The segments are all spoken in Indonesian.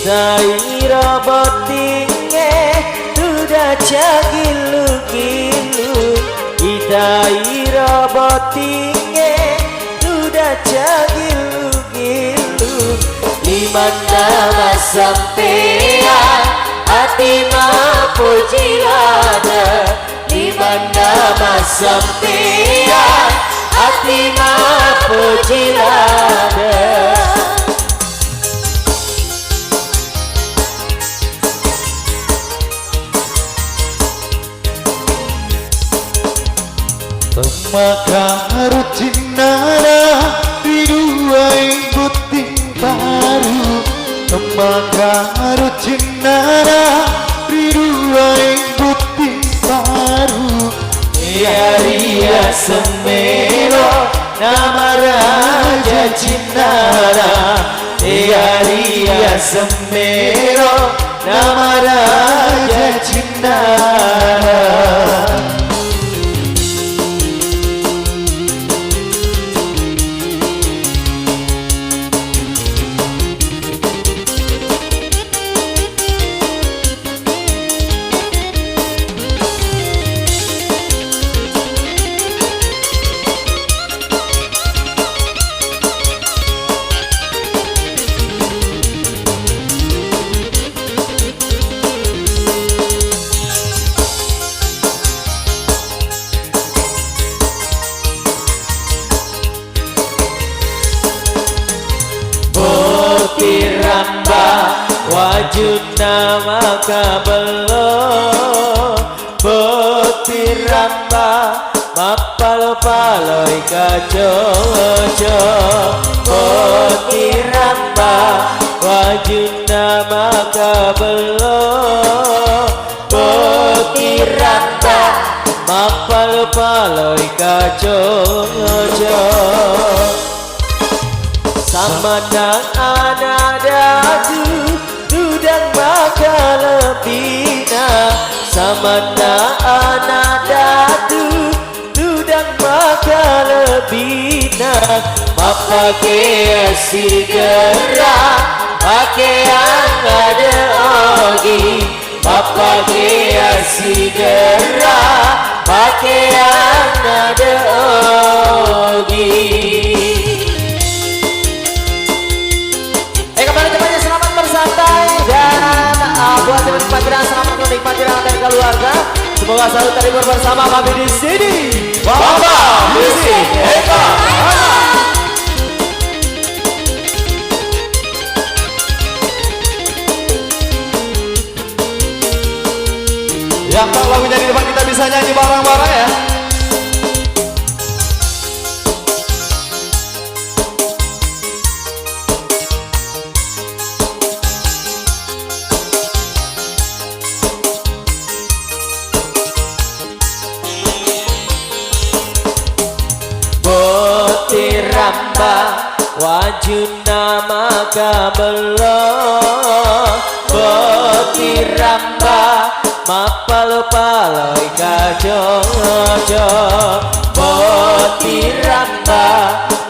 Saira botinge duda cagilu-gilu kita ira botinge duda cagilu-gilu di mana sampean hati puji ada di mana sampean hati puji ada. Maka cinara diduai buting baru maka cinara diduai buting baru Ria semero nama raja cinara Ria semero nama raja cinara. Tiramba wajud nama kabelo Botiramba mapalo-paloi kacoco Botiramba wajud nama kabelo Botiramba mapalo-paloi kacoco sama anadatu dudang bakal lebina sama anadatu dudang bakal lebina mapake sigera pakaian ada ogi mapake sigera pakaian ada ogi. Buat teman-teman kita selamat menikmati dari keluarga. Semoga selalu terhibur bersama kami di sini. Bamba Musik Eka. Yang tak lagunya di depan kita bisa nyanyi bareng-bareng ya. Botiramba wajud nama kabelo Botiramba mapalo-paloi kacoco Botiramba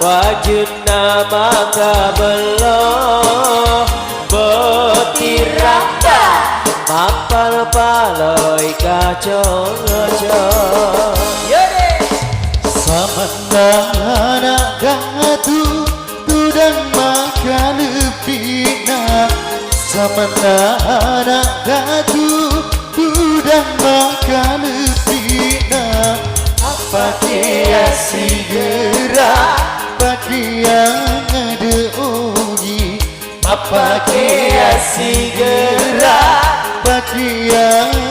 wajud nama kabelo Botiramba mapalo-paloi kacoco. Samana gatu tudang makan pina Samana gatu tudang makan pina apa dia sigera bagi yang ada ogi apa dia sigera bagi yang